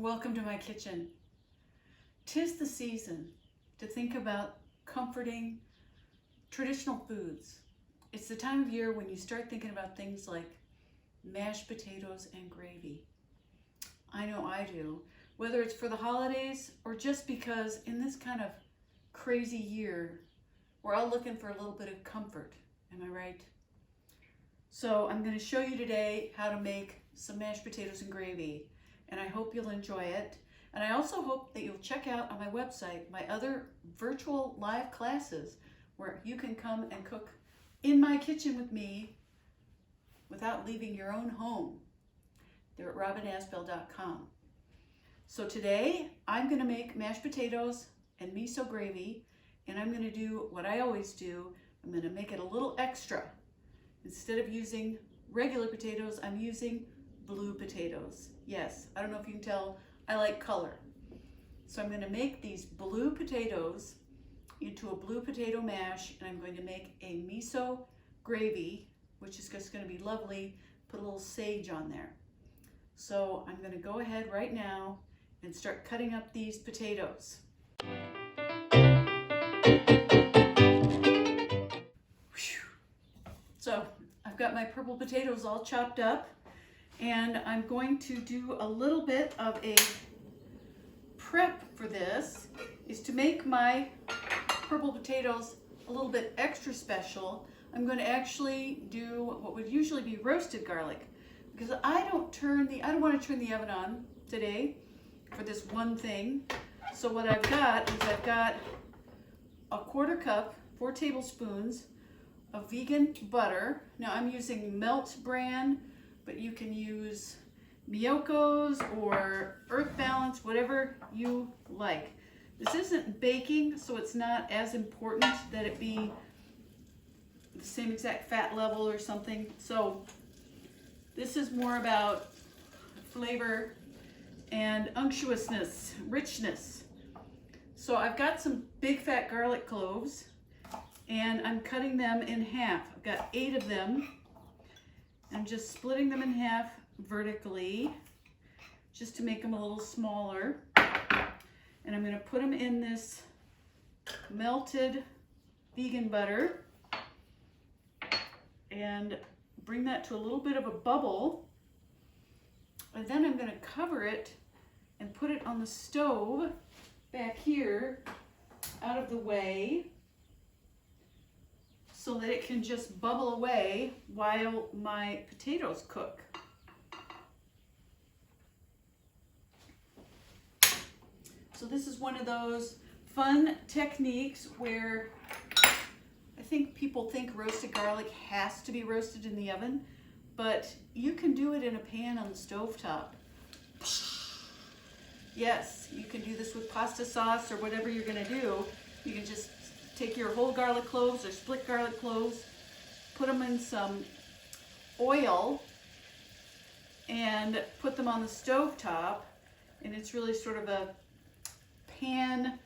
Welcome to my kitchen. 'Tis the season to think about comforting traditional foods. It's the time of year when you start thinking about things like mashed potatoes and gravy. I know I do, whether it's for the holidays or just because in this kind of crazy year, we're all looking for a little bit of comfort. Am I right? So I'm going to show you today how to make some mashed potatoes and gravy, and I hope you'll enjoy it. And I also hope that you'll check out on my website my other virtual live classes where you can come and cook in my kitchen with me without leaving your own home. They're at robinasbell.com. So today I'm going to make mashed potatoes and miso gravy, and I'm going to do what I always do. I'm going to make it a little extra. Instead of using regular potatoes, I'm using blue potatoes. Yes, I don't know if you can tell, I like color. So I'm going to make these blue potatoes into a blue potato mash, and I'm going to make a miso gravy, which is just going to be lovely. Put a little sage on there. So I'm going to go ahead right now and start cutting up these potatoes. So I've got my purple potatoes all chopped up, and I'm going to do a little bit of a prep for this, is to make my purple potatoes a little bit extra special. I'm going to actually do what would usually be roasted garlic, because I don't want to turn the oven on today for this one thing. So what I've got is I've got a 1/4 cup, 4 tablespoons of vegan butter. Now I'm using Melt brand, but you can use Miyoko's or Earth Balance, whatever you like. This isn't baking, so it's not as important that it be the same exact fat level or something. So this is more about flavor and unctuousness, richness. So I've got some big fat garlic cloves, and I'm cutting them in half. I've got 8 of them. I'm just splitting them in half vertically just to make them a little smaller. And I'm going to put them in this melted vegan butter and bring that to a little bit of a bubble. And then I'm going to cover it and put it on the stove back here out of the way, so that it can just bubble away while my potatoes cook. So this is one of those fun techniques where I think people think roasted garlic has to be roasted in the oven, but you can do it in a pan on the stovetop. Yes, you can do this with pasta sauce or whatever you're gonna do. You can just take your whole garlic cloves or split garlic cloves, put them in some oil, and put them on the stovetop, and it's really sort of a pan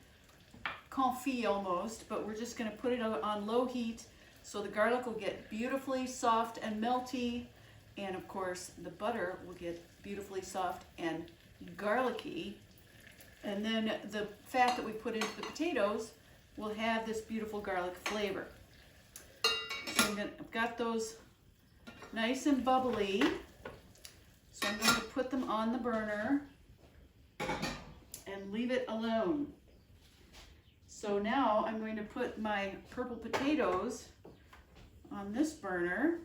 confit almost, but we're just going to put it on low heat so the garlic will get beautifully soft and melty, and of course the butter will get beautifully soft and garlicky, and then the fat that we put into the potatoes will have this beautiful garlic flavor. So I've got those nice and bubbly, so I'm going to put them on the burner and leave it alone. So now I'm going to put my purple potatoes on this burner,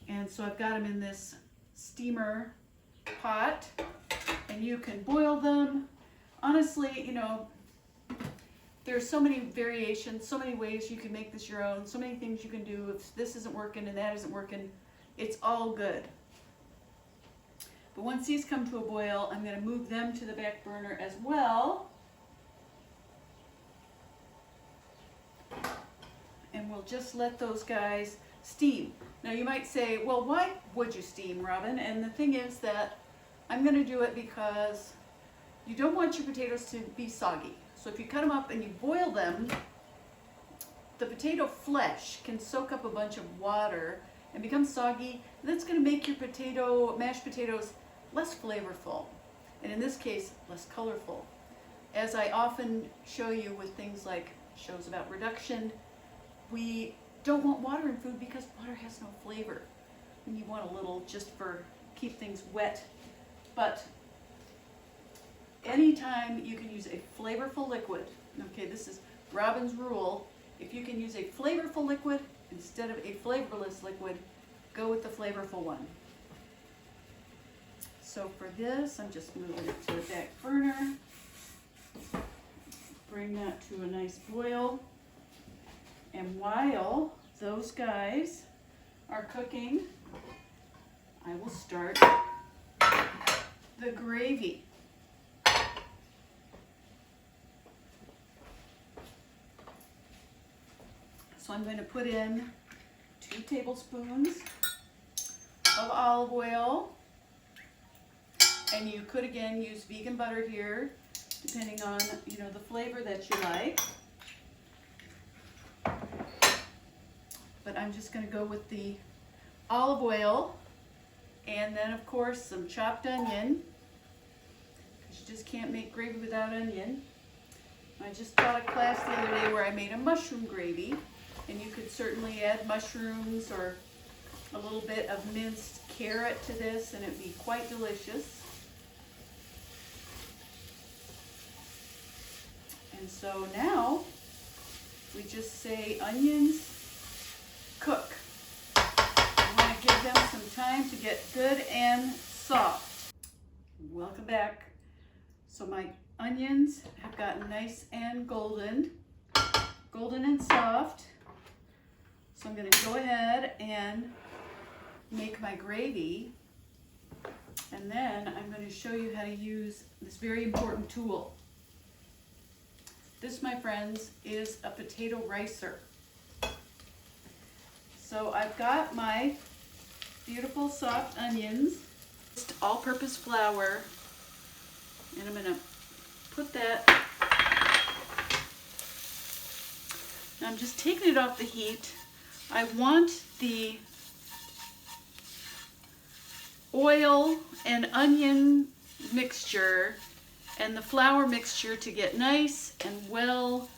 and so I've got them in this steamer pot, and you can boil them. Honestly, you know, there's so many variations, so many ways you can make this your own, so many things you can do. If this isn't working and that isn't working, it's all good. But once these come to a boil, I'm going to move them to the back burner as well. And we'll just let those guys steam. Now you might say, well, why would you steam, Robin? And the thing is that I'm going to do it because you don't want your potatoes to be soggy. So if you cut them up and you boil them, the potato flesh can soak up a bunch of water and becomes soggy. That's going to make your mashed potatoes less flavorful, and in this case, less colorful. As I often show you with things like shows about reduction, we don't want water in food because water has no flavor. And you want a little just for keep things wet. But anytime you can use a flavorful liquid, okay, this is Robin's rule. If you can use a flavorful liquid instead of a flavorless liquid, go with the flavorful one. So for this, I'm just moving it to the back burner. Bring that to a nice boil. And while those guys are cooking, I will start the gravy. So I'm going to put in 2 tablespoons of olive oil. And you could again use vegan butter here, depending on, the flavor that you like. But I'm just going to go with the olive oil, and then of course some chopped onion, because you just can't make gravy without onion. I just taught a class the other day where I made a mushroom gravy, and you could certainly add mushrooms or a little bit of minced carrot to this, and it'd be quite delicious. And so now we just say onions cook. You want to give them some time to get good and soft. Welcome back. So my onions have gotten nice and golden and soft. So I'm going to go ahead and make my gravy. And then I'm going to show you how to use this very important tool. This, my friends, is a potato ricer. So I've got my beautiful soft onions, just all-purpose flour, and I'm going to put that. Now I'm just taking it off the heat. I want the oil and onion mixture and the flour mixture to get nice and well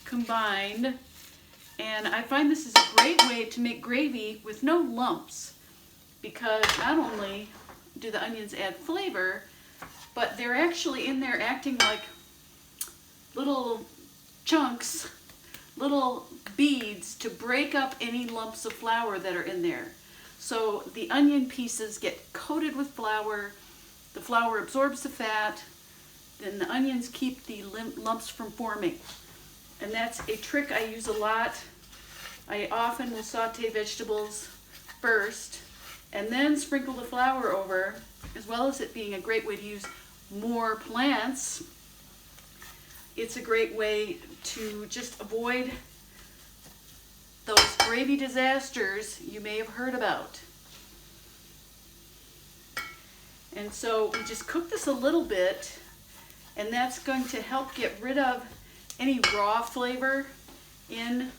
combined. And I find this is a great way to make gravy with no lumps, because not only do the onions add flavor, but they're actually in there acting like little chunks, little beads to break up any lumps of flour that are in there. So the onion pieces get coated with flour, the flour absorbs the fat, then the onions keep the lumps from forming. And that's a trick I use a lot. I often will saute vegetables first and then sprinkle the flour over, as well as it being a great way to use more plants. It's a great way to just avoid those gravy disasters you may have heard about. And so we just cook this a little bit, and that's going to help get rid of any raw flavor in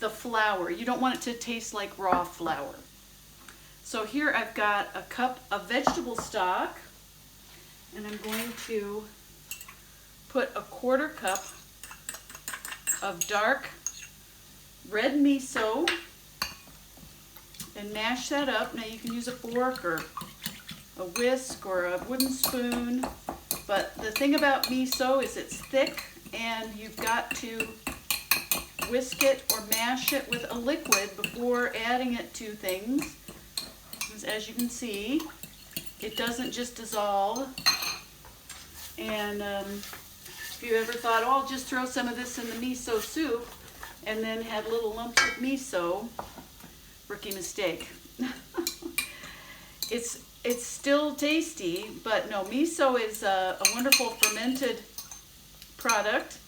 the flour. You don't want it to taste like raw flour. So here I've got a cup of vegetable stock, and I'm going to put a 1/4 cup of dark red miso and mash that up. Now you can use a fork or a whisk or a wooden spoon, but the thing about miso is it's thick, and you've got to whisk it or mash it with a liquid before adding it to things. As you can see, it doesn't just dissolve. And if you ever thought, oh, I'll just throw some of this in the miso soup and then had little lumps of miso, rookie mistake. It's still tasty, but no, miso is a wonderful fermented product.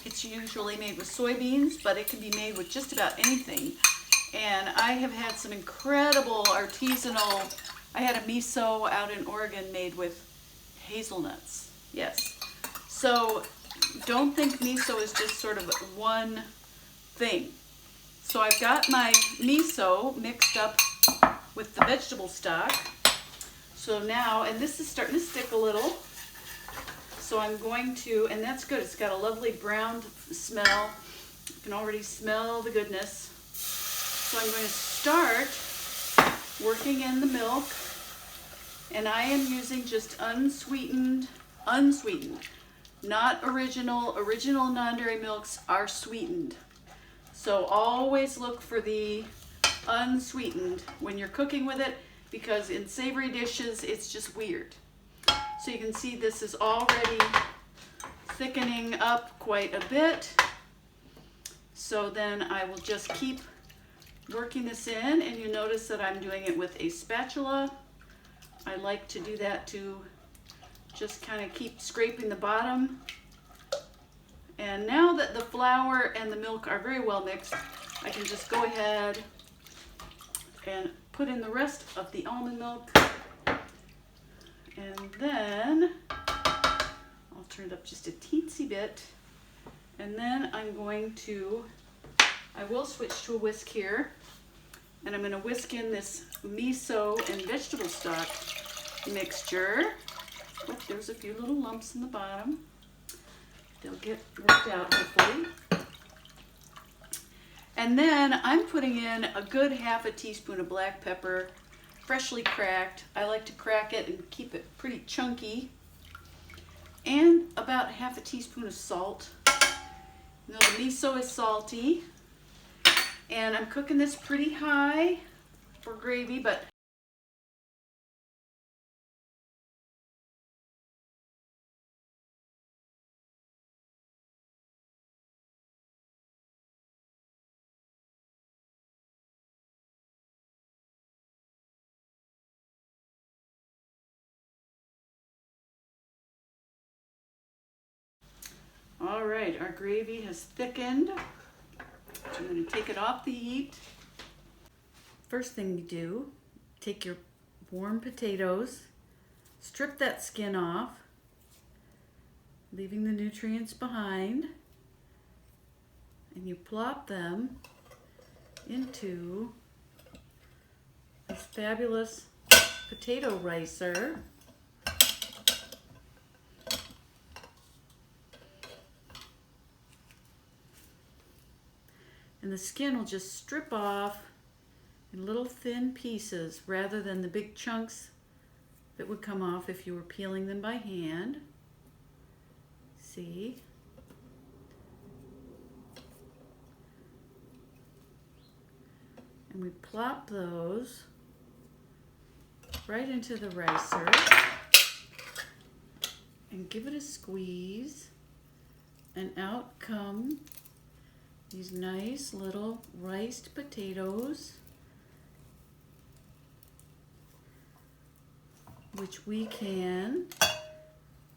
It's usually made with soybeans, but it can be made with just about anything. And I have had some incredible artisanal, I had a miso out in Oregon made with hazelnuts. Yes. So don't think miso is just sort of one thing. So I've got my miso mixed up with the vegetable stock. So now, and this is starting to stick a little. So I'm going to, and that's good. It's got a lovely brown smell. You can already smell the goodness. So I'm going to start working in the milk. And I am using just unsweetened, not original. Original non-dairy milks are sweetened. So always look for the unsweetened when you're cooking with it, because in savory dishes, it's just weird. So you can see this is already thickening up quite a bit. So then I will just keep working this in, and you notice that I'm doing it with a spatula. I like to do that to just kind of keep scraping the bottom. And now that the flour and the milk are very well mixed, I can just go ahead and put in the rest of the almond milk. And then I'll turn it up just a teensy bit. And then I'm going to, I will switch to a whisk here. And I'm going to whisk in this miso and vegetable stock mixture. Oh, there's a few little lumps in the bottom. They'll get worked out hopefully. And then I'm putting in a good half a teaspoon of black pepper, freshly cracked. I like to crack it and keep it pretty chunky. And about half a teaspoon of salt. Now the miso is salty. And I'm cooking this pretty high for gravy, but all right, our gravy has thickened. So I'm going to take it off the heat. First thing you do, take your warm potatoes, strip that skin off, leaving the nutrients behind, and you plop them into this fabulous potato ricer. And the skin will just strip off in little thin pieces rather than the big chunks that would come off if you were peeling them by hand. See? And we plop those right into the ricer and give it a squeeze, and out come these nice little riced potatoes, which we can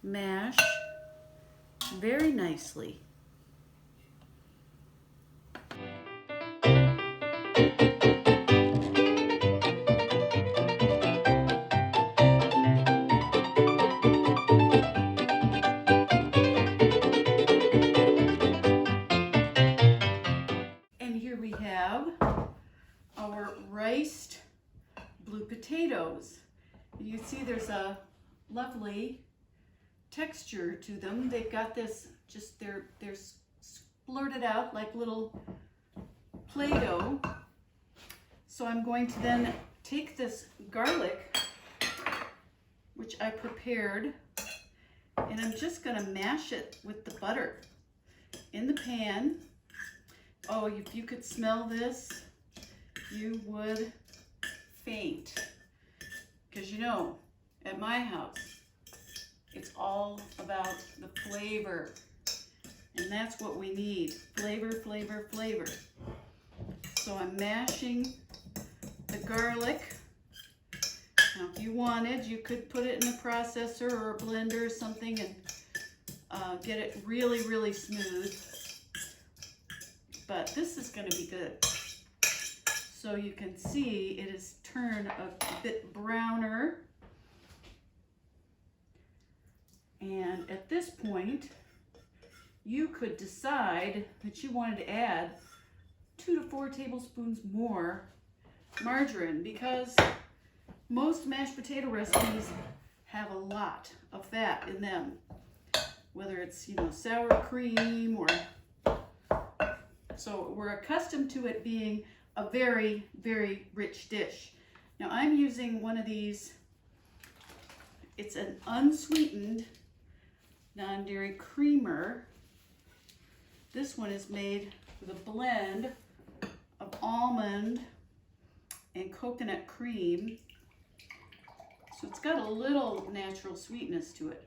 mash very nicely. Our riced blue potatoes. And you see there's a lovely texture to them. They've got this, just they're splurted out like little Play-Doh. So I'm going to then take this garlic, which I prepared, and I'm just going to mash it with the butter in the pan. Oh, if you could smell this, you would faint. Because you know, at my house, it's all about the flavor. And that's what we need. Flavor, flavor, flavor. So I'm mashing the garlic. Now, if you wanted, you could put it in a processor or a blender or something and get it really, really smooth. But this is going to be good. So you can see it has turned a bit browner. And at this point, you could decide that you wanted to add 2 to 4 tablespoons more margarine, because most mashed potato recipes have a lot of fat in them, whether it's, sour cream or, so we're accustomed to it being a very, very rich dish. Now I'm using one of these. It's an unsweetened non-dairy creamer. This one is made with a blend of almond and coconut cream. So it's got a little natural sweetness to it.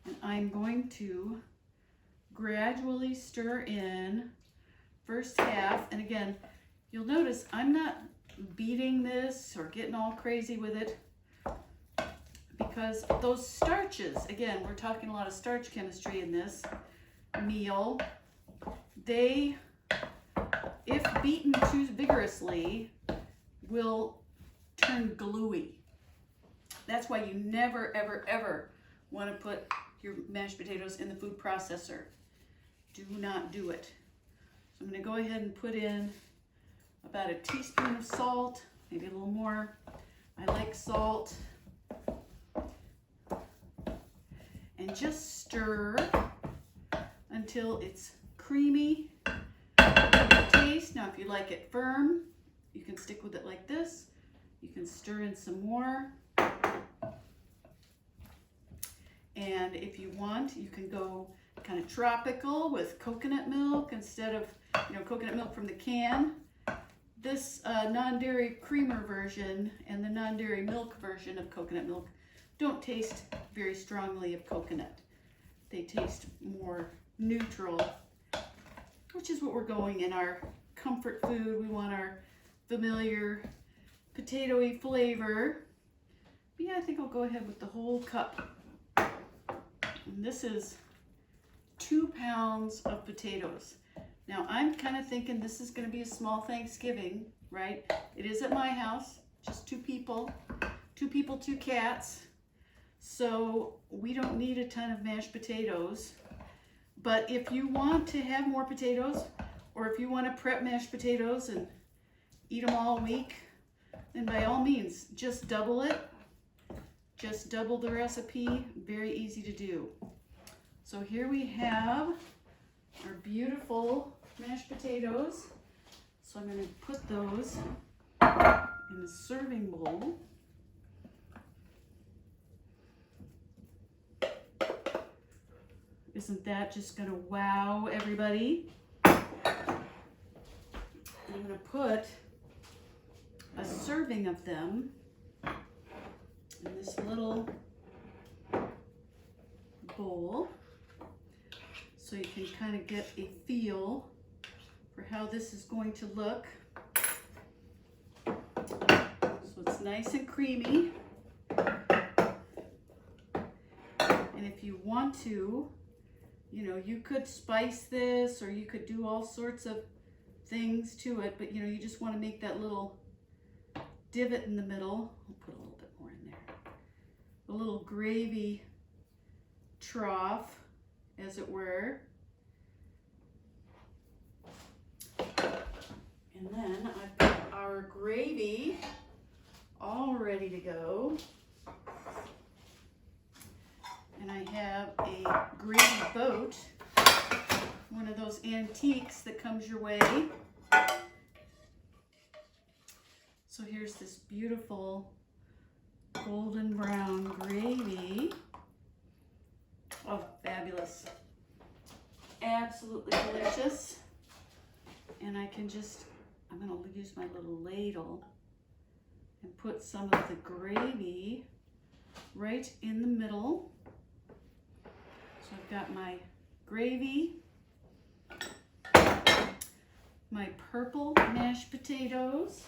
And I'm going to gradually stir in first half. And again, you'll notice I'm not beating this or getting all crazy with it, because those starches, again, we're talking a lot of starch chemistry in this meal, they, if beaten too vigorously, will turn gluey. That's why you never, ever, ever want to put your mashed potatoes in the food processor. Do not do it. So I'm going to go ahead and put in about a teaspoon of salt, maybe a little more. I like salt. And just stir until it's creamy taste. Now, if you like it firm, you can stick with it like this. You can stir in some more. And if you want, you can go kind of tropical with coconut milk instead of, coconut milk from the can. This non-dairy creamer version and the non-dairy milk version of coconut milk don't taste very strongly of coconut. They taste more neutral, which is what we're going in our comfort food. We want our familiar potatoy flavor. But yeah, I think I'll go ahead with the whole cup. And this is 2 pounds of potatoes. Now I'm kind of thinking this is going to be a small Thanksgiving, right? It is at my house, just 2 people, 2 cats. So we don't need a ton of mashed potatoes. But if you want to have more potatoes, or if you want to prep mashed potatoes and eat them all week, then by all means, just double it. Just double the recipe. Very easy to do. So here we have our beautiful mashed potatoes. So I'm going to put those in a serving bowl. Isn't that just going to wow everybody? I'm going to put a serving of them in this little bowl so you can kind of get a feel for how this is going to look. So it's nice and creamy. And if you want to, you could spice this, or you could do all sorts of things to it, but you just want to make that little divot in the middle. I'll put a little bit more in there. A little gravy trough, as it were. And then I've got our gravy all ready to go. And I have a gravy boat, one of those antiques that comes your way. So here's this beautiful golden brown gravy. Oh, fabulous. Absolutely delicious. And I'm going to use my little ladle and put some of the gravy right in the middle. So I've got my gravy, my purple mashed potatoes,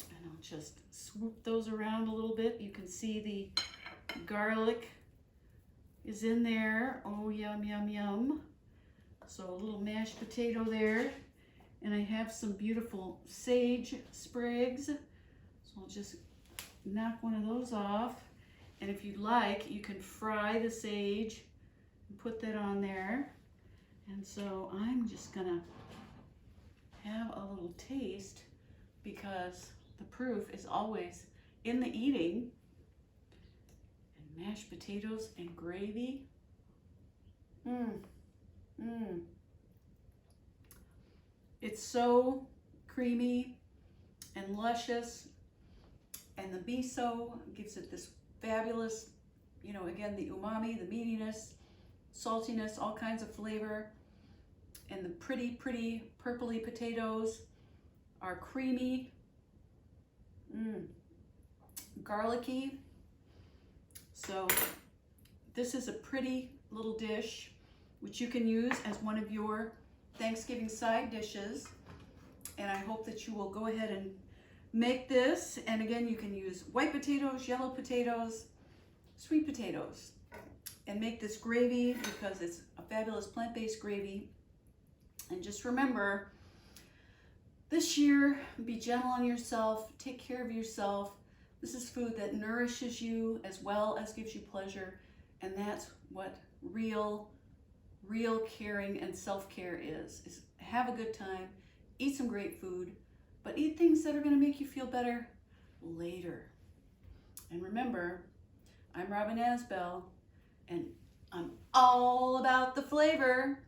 and I'll just swoop those around a little bit. You can see the garlic is in there. Oh, yum, yum, yum. So a little mashed potato there. And I have some beautiful sage sprigs. So I'll just knock one of those off. And if you'd like, you can fry the sage and put that on there. And so I'm just gonna have a little taste because the proof is always in the eating. And mashed potatoes and gravy. It's so creamy and luscious, and the miso gives it this fabulous, you know, again, the umami, the meatiness, saltiness, all kinds of flavor. And the pretty purpley potatoes are creamy, garlicky. So this is a pretty little dish which you can use as one of your Thanksgiving side dishes. And I hope that you will go ahead and make this. And again, you can use white potatoes, yellow potatoes, sweet potatoes, and make this gravy because it's a fabulous plant-based gravy. And just remember, this year, be gentle on yourself, take care of yourself. This is food that nourishes you as well as gives you pleasure. And that's what real caring and self-care is have a good time, eat some great food, but eat things that are gonna make you feel better later. And remember, I'm Robin Asbell, and I'm all about the flavor.